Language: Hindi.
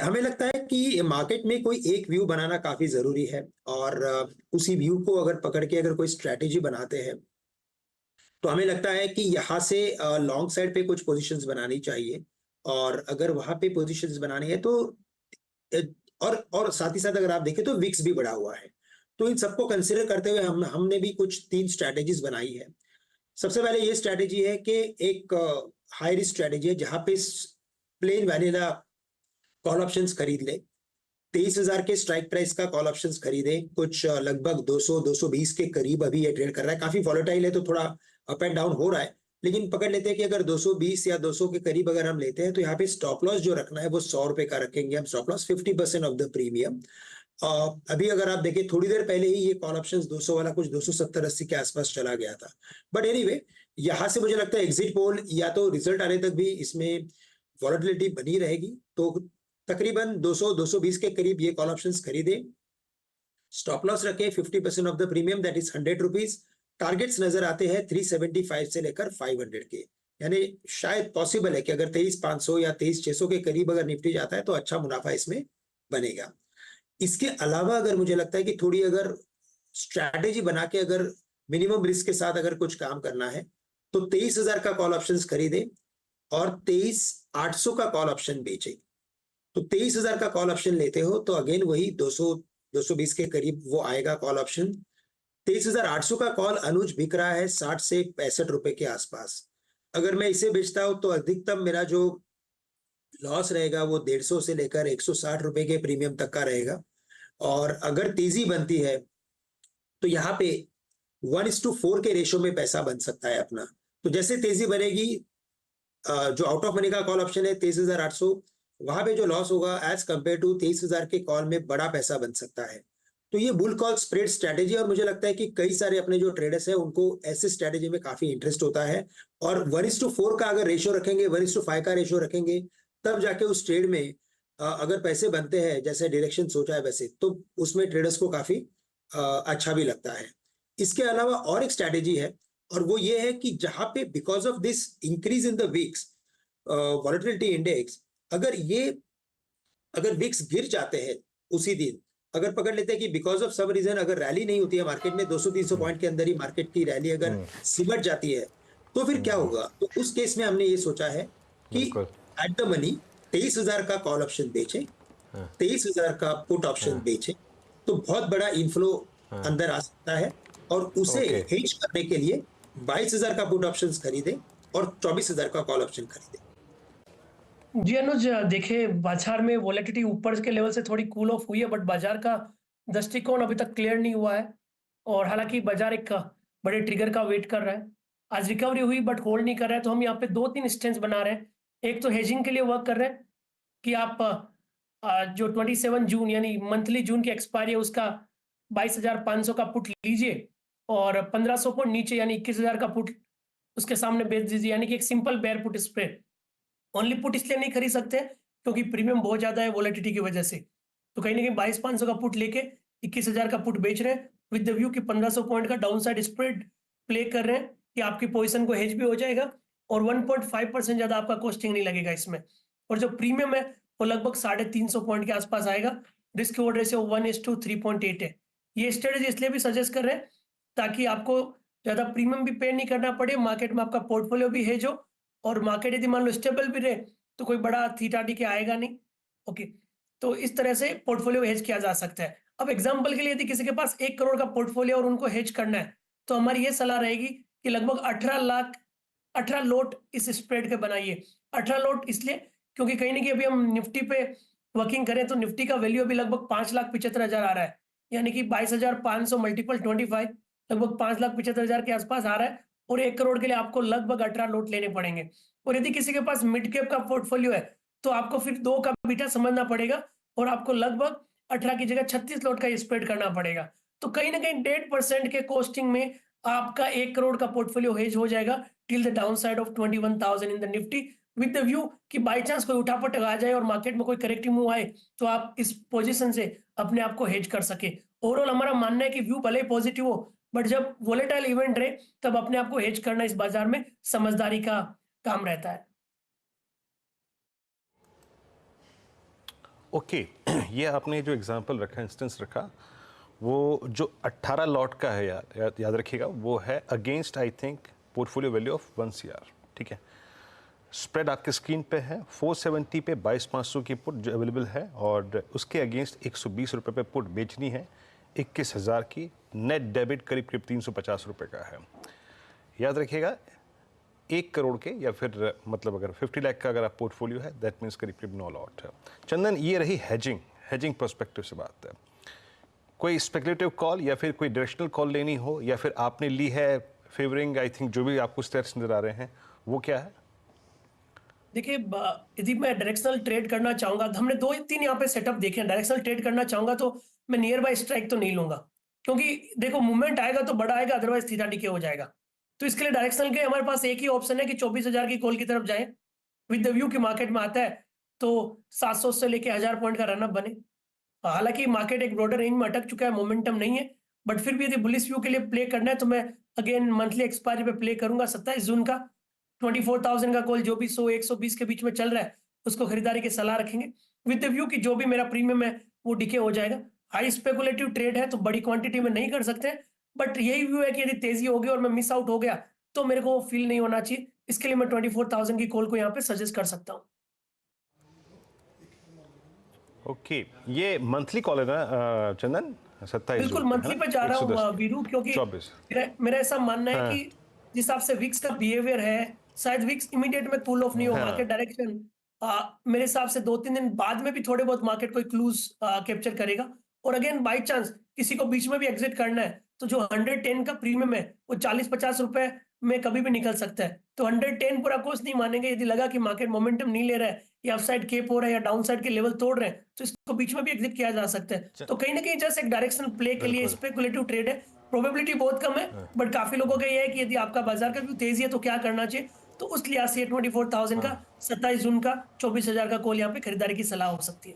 हमें लगता है कि मार्केट में कोई एक व्यू बनाना काफी जरूरी है, और उसी व्यू को अगर पकड़ के अगर कोई स्ट्रैटेजी बनाते हैं तो हमें लगता है कि यहाँ से लॉन्ग साइड पे कुछ पोजीशंस बनानी चाहिए। और अगर वहां पे पोजीशंस बनानी है तो अ, और साथ ही साथ अगर आप देखें तो विक्स भी बढ़ा हुआ है। तो इन सबको कंसिडर करते हुए हमने भी कुछ 3 स्ट्रैटेजीज बनाई है। सबसे पहले ये स्ट्रैटेजी है कि एक हाई रिस्क स्ट्रैटेजी है जहां पे प्लेन वैनिला कॉल ऑप्शंस खरीद ले। 23,000 के स्ट्राइक प्राइस का कॉल ऑप्शंस खरीदे। कुछ लगभग 200-220 के करीब अभी ये ट्रेड कर रहा है। काफी वॉलेटाइल है तो थोड़ा अप एंड डाउन हो रहा है, लेकिन पकड़ लेते हैं कि अगर 220 या 200 के करीब अगर हम लेते हैं तो यहाँ पे स्टॉप लॉस जो रखना है वो 100 रुपए का रखेंगे हम। Stop loss 50% of the premium. अभी अगर आप देखें थोड़ी देर पहले ही ये कॉल ऑप्शंस 200 वाला कुछ 270-80 के आसपास चला गया था। बट एनीवे, यहां से मुझे लगता है एग्जिट पोल या तो रिजल्ट आने तक भी इसमें वॉलेटिलिटी बनी रहेगी। तो तकरीबन 200-220 के करीब ये कॉल ऑप्शंस खरीदे। स्टॉप लॉस रखे 50% of the premium, that is 100 rupees. Targets नजर आते हैं 375 से लेकर 500 के। यानी शायद पॉसिबल है कि अगर 23,500 या 23,600 के करीब अगर निफ्टी जाता है तो अच्छा मुनाफा इसमें बनेगा। इसके अलावा अगर मुझे लगता है कि थोड़ी अगर स्ट्रैटेजी बना के अगर मिनिमम रिस्क के साथ अगर कुछ काम करना है तो 23,000 का कॉल ऑप्शंस खरीदे और 23,800 का कॉल ऑप्शन बेचे। तो 23,000 का कॉल ऑप्शन लेते हो तो अगेन वही 200-220 के करीब वो आएगा कॉल ऑप्शन। 23,800 का कॉल अनुज बिक रहा है 60 से 65 रुपए के आसपास। अगर मैं इसे बेचता हूं तो अधिकतम मेरा जो लॉस रहेगा वो 150 से लेकर 160 रुपए के प्रीमियम तक का रहेगा। और अगर तेजी बनती है तो यहाँ पे 1:4 के रेशो में पैसा बन सकता है अपना। तो जैसे तेजी बनेगी, जो आउट ऑफ मनी का कॉल ऑप्शन है 23,800, वहां पे जो लॉस होगा एज कंपेयर टू 23,000 के कॉल में बड़ा पैसा बन सकता है। तो ये बुल कॉल स्प्रेड स्ट्रैटेजी, और मुझे लगता है कि कई सारे अपने जो ट्रेडर्स हैं उनको ऐसे स्ट्रैटेजी में काफी इंटरेस्ट होता है। और 1:4 का अगर रेशियो रखेंगे, 1:5 का रेशियो रखेंगे, तब जाके उस ट्रेड में अगर पैसे बनते हैं जैसे डायरेक्शन सोचा है वैसे, तो उसमें ट्रेडर्स को काफी अच्छा भी लगता है। इसके अलावा और एक स्ट्रैटेजी है, और वो ये है कि जहां पे because of this increase in the VIX volatility index, अगर विक्स गिर जाते हैं उसी दिन, अगर पकड़ लेते हैं कि बिकॉज ऑफ सब रीजन अगर रैली नहीं होती है मार्केट में, 200-300 पॉइंट के अंदर ही मार्केट की रैली अगर सिमट जाती है, तो फिर क्या होगा? तो उस केस में हमने ये सोचा है कि बिल्कुल। एट द मनी 23,000 का कॉल ऑप्शन बेचे, 23,000 का पुट ऑप्शन बेचे, तो बहुत बड़ा इनफ्लो अंदर आ सकता है। और उसे ओके। हेज करने के लिए 22,000 का पुट ऑप्शन खरीदे और 24,000 का कॉल ऑप्शन खरीदे। जी अनुज, देखिए बाजार में वोलेटिलिटी ऊपर के लेवल से थोड़ी कूल ऑफ हुई है, बट बाजार का दृष्टिकोण अभी तक क्लियर नहीं हुआ है। और हालांकि बाजार एक बड़े ट्रिगर का वेट कर रहा है। आज रिकवरी हुई बट होल्ड नहीं कर रहा है, तो हम यहाँ पे 2-3 स्टेंस बना रहे हैं। एक तो हेजिंग के लिए वर्क कर रहे हैं कि आप जो 27 जून यानी मंथली जून की एक्सपायरी है उसका 22,500 का पुट लीजिए और 1,500 पॉइंट नीचे यानी 21,000 का पुट उसके सामने बेच दीजिए, यानी कि एक simple bear put spread. Only put इसलिए नहीं खरीद सकते क्योंकि प्रीमियम बहुत ज्यादा है वोलेटिलिटी की वजह से। तो कहीं ना कहीं 22,500 का पुट लेके 21,000 का पुट बेच रहे हैं विद द व्यू कि 1,500 पॉइंट का डाउन साइड स्प्रेड प्ले कर रहे हैं कि आपकी पोजीशन को हेज भी हो जाएगा और 1.5% ज्यादा आपका कॉस्टिंग नहीं लगेगा इसमें। और जो प्रीमियम है वो लगभग 350 पॉइंट के आसपास आएगा। रिस्क रिवॉर्ड रेशियो 1:3.8 है। ये स्ट्रेटेजी इसलिए भी सजेस्ट कर रहे हैं ताकि आपको ज्यादा प्रीमियम भी पे नहीं करना पड़े, मार्केट में आपका पोर्टफोलियो भी हेज हो और मार्केट यदि मान लो स्टेबल भी रहे तो कोई बड़ा थीटा डी के आएगा नहीं। ओके, तो इस तरह से पोर्टफोलियो हेज किया जा सकता है। अब एग्जांपल के लिए यदि किसी के पास 1 करोड़ का पोर्टफोलियो और उनको हेज करना है तो हमारी ये सलाह रहेगी कि लगभग 18 लोट इस स्प्रेड के बनाइए। 18 लोट इसलिए क्योंकि कहीं ना कहीं अभी हम निफ्टी पे वर्किंग करें तो निफ्टी का वैल्यू अभी लगभग 5,75,000 आ रहा है, यानी कि 22,500 मल्टीपल 25 लगभग 5,75,000 के आसपास आ रहा है। और 1 करोड़ के लिए आपको लगभग 18 लोट लेने पड़ेंगे। और यदि किसी के पास मिड कैप का पोर्टफोलियो है तो आपको फिर 2 का बीटा समझना पड़ेगा और आपको लगभग 18 की जगह 36 लोट का स्प्रेड करना पड़ेगा। तो कहीं ना कहीं 1.5% के कॉस्टिंग में आपका 1 करोड़ का पोर्टफोलियो हेज हो जाएगा till the down side of 21,000 in the Nifty with the view कि बाई चांस कोई उठापटक आ जाए और मार्केट में कोई करेक्टिव मूव आए तो आप इस पोजीशन से अपने आप को हेज कर सके। ओवरऑल हमारा मानना है कि व्यू भले ही पॉजिटिव हो बट जब वोलेटाइल इवेंट रहे तब अपने आप को हेज करना इस बाजार में समझदारी का काम रहता है। ओके ये आपने जो एग्जांपल रखा, इंस्टेंस रखा, वो जो 18 लॉट का है याद रखिएगा, वो है against I think portfolio value of 1 CR, ठीक है। स्प्रेड आपके स्क्रीन पे है, 470 पे 22,500 की पुट जो अवेलेबल है, और उसके अगेंस्ट 120 रुपये पे पुट बेचनी है 21,000 की। नेट डेबिट करीब करीब 350 रुपये का है। याद रखिएगा 1 करोड़ के या फिर मतलब अगर 50 लाख का अगर आप पोर्टफोलियो है, दैट मीन्स करीब करीब 9 लॉट है। चंदन, ये रही हेजिंग पर्सपेक्टिव से बात है। कोई स्पेकुलेटिव कॉल या फिर कोई डायरेक्शनल कॉल लेनी हो, या फिर आपने ली है फेवरिंग आई थिंक जो भी आपको स्टेट्स नजर आ रहे हैं, वो क्या है? देखिए, यदि मैं डायरेक्शनल ट्रेड करना चाहूंगा तो हमने 2-3 यहाँ पे सेटअप देखे हैं। डायरेक्शनल ट्रेड करना चाहूंगा तो मैं नियर बाय स्ट्राइक तो नहीं लूंगा, क्योंकि देखो मूवमेंट आएगा तो बड़ा आएगा, अदरवाइज थीटा डीके हो जाएगा। तो इसके लिए डायरेक्शनल के हमारे पास एक ही ऑप्शन है कि 24,000 की कॉल की तरफ जाएं विद द व्यू कि मार्केट में आता है तो 700 से लेके 1000 पॉइंट का रनअप बने। हालांकि मार्केट एक ब्रॉडर रेंज में अटक चुका है, मोमेंटम नहीं है, बट फिर भी यदि बुलिश व्यू के लिए प्ले करना है तो मैं अगेन मंथली एक्सपायरी पे प्ले करूंगा 27 जून का 24,000 का कॉल, जो भी 100-120 के बीच में चल रहा है उसको खरीदारी की सलाह रखेंगे विद द व्यू कि जो भी मेरा प्रीमियम है वो डिके हो जाएगा। हाई स्पेकुलेटिव ट्रेड है तो बड़ी क्वांटिटी में नहीं कर सकते, बट यही व्यू है कि यदि तेजी होगी और मैं मिस आउट हो गया तो मेरे को फील नहीं होना चाहिए। इसके लिए मैं 24,000 की कॉल को यहाँ पे सजेस्ट कर सकता हूँ। ओके ये मंथली कॉल है ना चंदन? 27 बिल्कुल जून है मंथली ना? पे जा रहा 110 हूँ की वीरू, क्योंकि 24। मेरा ऐसा मानना है हाँ कि जिस हिसाब से विक्स का बिहेवियर है, शायद विक्स इमीडिएट में कूल ऑफ नहीं हो, हाँ मार्केट डायरेक्शन मेरे हिसाब से 2-3 दिन बाद में भी थोड़े बहुत मार्केट कोई क्लूज कैप्चर करेगा। और अगेन बाई चांस किसी को बीच में भी एग्जिट करना है तो जो 110 का प्रीमियम है वो 40-50 रुपए में कभी भी निकल सकता है। तो 110 पूरा कोर्स नहीं मानेंगे। यदि लगा कि मार्केट मोमेंटम नहीं ले रहा है या अपसाइड केप हो रहा है या डाउनसाइड के लेवल तोड़ रहे हैं तो इसको बीच में भी एग्जिट किया जा सकता है। तो कहीं ना कहीं जस्ट एक डायरेक्शनल प्ले के लिए बिल्कुल स्पेकुलेटिव ट्रेड है। प्रोबेबिलिटी बहुत कम है, बट काफी लोगों का ये है कि यदि आपका बाजार का व्यू तेजी है तो क्या करना चाहिए। तो उस लिहाज से 24,000 का 27 जून का 24,000 का कॉल यहाँ पे खरीदारी की सलाह हो सकती है।